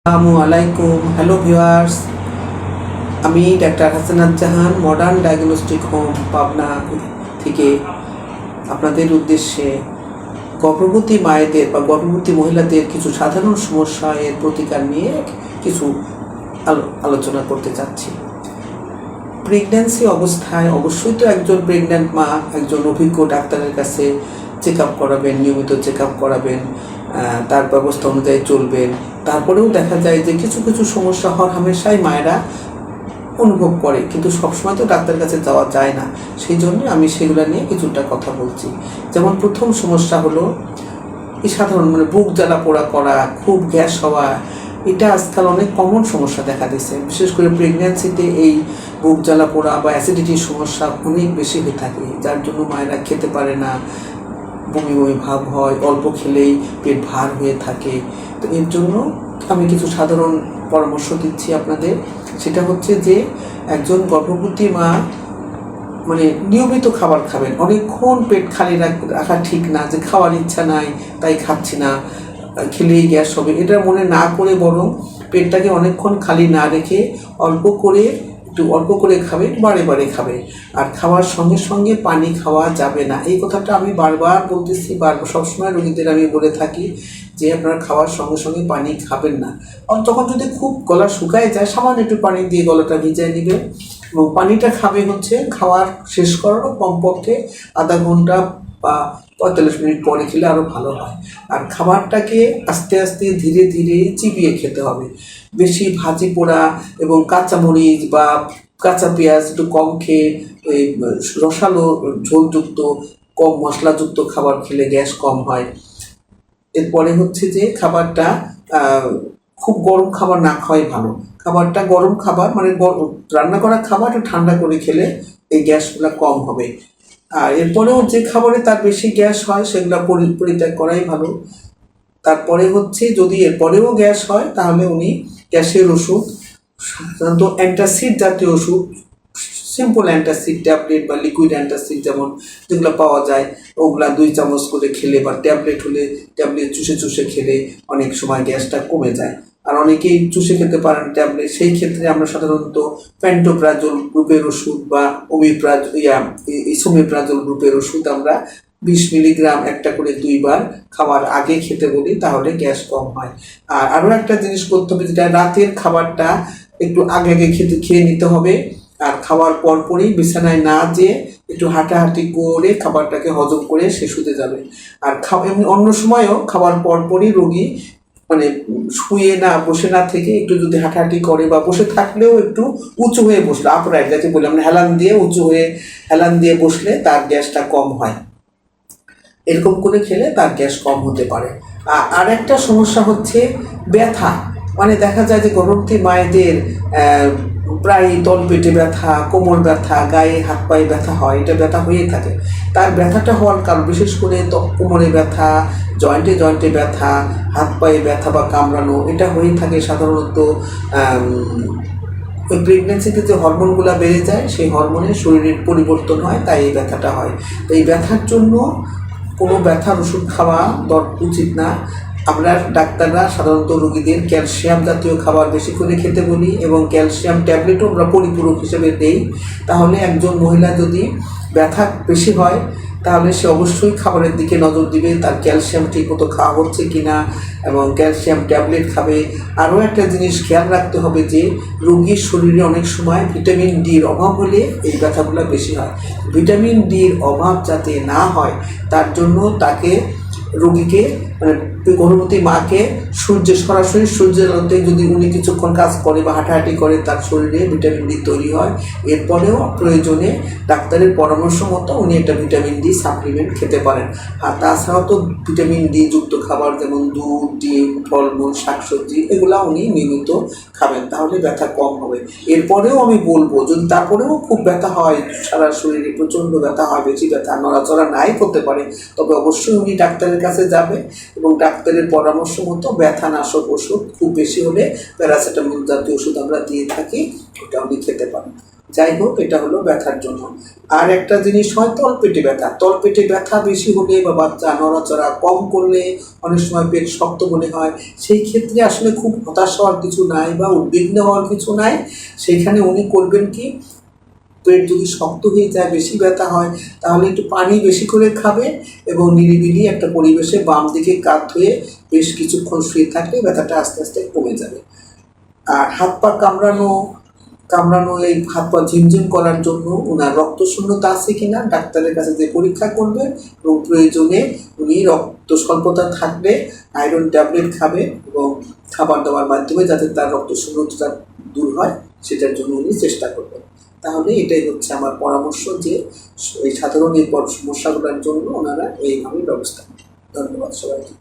আসসালামু আলাইকুম, hello viewers. আমি ডাক্তার হাসানাত জাহান, মডার্ন ডায়াগনস্টিক হোম পাবনা থেকে আপনাদের উদ্দেশ্যে গর্ভবতী মায়েদের বা গর্ভবতী মহিলাদের কিছু সাধারণ সমস্যা এর প্রতিকার নিয়ে কিছু আলোচনা করতে চাচ্ছি। প্রেগন্যান্সি অবস্থায় অবশ্যই তো একজন প্রেগন্যান্ট মা একজন অভিজ্ঞ ডাক্তারের কাছে চেক আপ করাবেন, নিয়মিত চেক আপ করাবেন, তার ব্যবস্থা অনুযায়ী চলবেন। তারপরেও দেখা যায় যে কিছু কিছু সমস্যা হরহামেশাই মায়েরা অনুভব করে, কিন্তু সবসময় তো ডাক্তারের কাছে যাওয়া যায় না। সেই জন্য আমি সেগুলো নিয়ে কিছুটা কথা বলছি। যেমন প্রথম সমস্যা হলো এই সাধারণ বুক জ্বালা পোড়া করা, খুব গ্যাস হওয়া। এটা আজকাল অনেক কমন সমস্যা দেখা দিচ্ছে। বিশেষ করে প্রেগন্যান্সিতে এই বুক জ্বালা পোড়া বা অ্যাসিডিটির সমস্যা অনেক বেশি হয়ে থাকে, যার জন্য মায়েরা খেতে পারে না, বমি বমি ভাব হয়, অল্প খেলেই পেট ভার হয়ে থাকে। তো এর জন্য আমি কিছু সাধারণ পরামর্শ দিচ্ছি আপনাদের। সেটা হচ্ছে যে একজন গর্ভবতী মা নিয়মিত খাবার খাবেন। অনেকক্ষণ পেট খালি রাখা ঠিক না, যে খাওয়ার ইচ্ছা নাই তাই খাচ্ছি না, খেলেই গ্যাস হবে, এটা মনে না করে বরং পেটটাকে অনেকক্ষণ খালি না রেখে অল্প করে খাবে, বারে বারে খাবে। আর খাওয়ার সঙ্গে সঙ্গে পানি খাওয়া যাবে না। এই কথাটা আমি বারবার বলতেছি, সবসময় রোগীদের আমি বলে থাকি যে আপনারা খাওয়ার সঙ্গে সঙ্গে পানি খাবেন না। আর তখন যদি খুব গলা শুকায় যায়, সামান্য একটু পানি দিয়ে গলাটা ভিজিয়ে নেবেন এবং পানিটা খাবে হচ্ছে খাওয়ার শেষ করারও কমপক্ষে আধা ঘন্টা বা 45 মিনিট পরে খেলে আরও ভালো হয়। আর খাবারটাকে আস্তে আস্তে ধীরে ধীরে চিবিয়ে খেতে হবে। বেশি ভাজি পোড়া এবং কাঁচামরিচ বা কাঁচা পেঁয়াজ একটু কম খেয়ে, ওই রসালো ঝোলযুক্ত কম মশলাযুক্ত খাবার খেলে গ্যাস কম হয়। এরপরে হচ্ছে যে খাবারটা খুব গরম খাবার না খাওয়াই ভালো। খাবারটা গরম খাবার রান্না করা খাবার একটু ঠান্ডা করে খেলে এই গ্যাসগুলো কম হবে। আর এরপরেও যে খাবারে তার বেশি গ্যাস হয় সেগুলো পরিত্যাগ করাই ভালো। তারপরে হচ্ছে যদি এরপরেও গ্যাস হয় তাহলে উনি গ্যাসের ওষুধ, সাধারণত অ্যান্টাসিড জাতীয় ওষুধ, সিম্পল অ্যান্টাসিড ট্যাবলেট বা লিকুইড অ্যান্টাসিড যেগুলো পাওয়া যায়, ওগুলা 2 চামচ করে খেলে বা ট্যাবলেট হলে ট্যাবলেট চুষে চুষে খেলে অনেক সময় গ্যাসটা কমে যায়। আর অনেকেই চুষে খেতে পারেন ট্যাবলেট, সেই ক্ষেত্রে আমরা সাধারণত প্যান্টোপ্রাজল গ্রুপের ওষুধ বা ইসোমেপ্রাজল গ্রুপের ওষুধ আমরা 20 মিলিগ্রাম একটা করে 2 বার খাওয়ার আগে খেতে বলি, তাহলে গ্যাস কম হয়। আর আরও একটা জিনিস করতে হবে, যেটা রাতের খাবারটা একটু আগে খেয়ে নিতে হবে। আর খাওয়ার পরপরই বিছানায় না যেয়ে একটু হাঁটাহাঁটি করে খাবারটাকে হজম করে সে শুতে যাবে। আর এমনি অন্য সময়ও খাওয়ার পরপরই রোগী শুয়ে না বসে না থেকে একটু যদি হাঁটাহাঁটি করে বা বসে থাকলেও একটু উঁচু হয়ে বসলে, আপরাইট যাকে বলি আমরা, হেলান দিয়ে বসলে তার গ্যাসটা কম হয়। এরকম করে খেলে তার গ্যাস কম হতে পারে। আর একটা সমস্যা হচ্ছে ব্যথা। দেখা যায় যে গর্ভবতী মায়েদের প্রায় তলপেটে ব্যথা, কোমর ব্যথা, গায়ে হাত পায়ে ব্যথা হয়। এটা ব্যথা হয়েই থাকে। তার ব্যথাটা হওয়ার কারণ বিশেষ করে কোমরে ব্যথা, জয়েন্টে ব্যথা, হাত পায়ে ব্যথা বা কামড়ানো, এটা হয়েই থাকে সাধারণত ওই প্রেগনেন্সিতে যে হরমোনগুলো বেড়ে যায়, সেই হরমোনের শরীরের পরিবর্তন হয়, তাই এই ব্যথাটা হয়। তো এই ব্যথার জন্য কোনো ব্যথার ওষুধ খাওয়া উচিত না। আমরা ডাক্তাররা সাধারণত রোগীদের ক্যালসিয়াম জাতীয় খাবার বেশি করে খেতে বলি এবং ক্যালসিয়াম ট্যাবলেটও আমরা পরিপূরক হিসেবে দেই। তাহলে একজন মহিলা যদি ব্যথা বেশি হয় তাহলে সে অবশ্যই খাবারের দিকে নজর দিবে, তার ক্যালসিয়াম ঠিকমতো খাওয়া হচ্ছে কিনা, এবং ক্যালসিয়াম ট্যাবলেট খাবে। আরও একটা জিনিস খেয়াল রাখতে হবে যে রোগীর শরীরে অনেক সময় ভিটামিন ডির অভাব হলে এই ব্যথাগুলো বেশি হয়। ভিটামিন ডির অভাব যাতে না হয় তার জন্য রোগীকে গর্ভবতী মাকে সরাসরি সূর্যের আলোতে যদি উনি কিছুক্ষণ কাজ করে বা হাঁটাহাঁটি করে, তার শরীরে ভিটামিন ডি তৈরি হয়। এরপরেও প্রয়োজনে ডাক্তারের পরামর্শ মতো উনি একটা ভিটামিন ডি সাপ্লিমেন্ট খেতে পারেন। আর তাছাড়াও তো ভিটামিন ডি যুক্ত খাবার যেমন দুধ, ডিম, ফলমূল, শাকসবজি, এগুলা উনি নিয়মিত খাবেন, তাহলে ব্যথা কম হবে। এরপরেও আমি বলবো, যদি তারপরেও খুব ব্যথা হয়, সারা শরীরে প্রচণ্ড ব্যথা হয়, বেশি ব্যথা, নড়াচড়া নাই করতে পারে, তবে অবশ্যই উনি ডাক্তারের কাছে যাবে এবং ডাক্তারের পরামর্শ মতো ব্যথানাশক ওষুধ, খুব বেশি হলে প্যারাসিটামল জাতীয় ওষুধ আমরা দিয়ে থাকি, ওটা উনি খেতে পারেন। যাই হোক, এটা হলো ব্যথার জন্য। আর একটা জিনিস হয় তলপেটে ব্যথা। তলপেটে ব্যথা বেশি হলে বা বাচ্চা নড়াচড়া কম করলে অনেক সময় পেট শক্ত মনে হয়। সেই ক্ষেত্রে আসলে খুব হতাশ হওয়ার কিছু নাই বা উদ্বিগ্ন হওয়ার কিছু নাই। সেইখানে উনি করবেন কি, পেট যদি শক্ত হয়ে যায়, বেশি ব্যথা হয়, তাহলে একটু পানি বেশি করে খাবে এবং নিরিবিলি একটা পরিবেশে বাম দিকে কাত হয়ে বেশ কিছুক্ষণ শুয়ে থাকলে ব্যথাটা আস্তে আস্তে কমে যাবে। আর হাত পা কামড়ানো কামড়ানো এই হাত পা ঝিমঝিম করার জন্য ওনার রক্ত শূন্যতা আছে কিনা ডাক্তারের কাছে যে পরীক্ষা করবেন, এবং প্রয়োজনে উনি রক্ত স্বল্পতা থাকলে আয়রন ট্যাবলেট খাবে এবং খাবার দাবার মাধ্যমে যাতে তার রক্ত শূন্যতা দূর হয় সেটার জন্য উনি চেষ্টা করবেন। তাহলে এটাই হচ্ছে আমার পরামর্শ যে এই সাধারণ এই সমস্যাগুলোর জন্য ওনারা এইভাবে ব্যবস্থা নেন। ধন্যবাদ সবাইকে।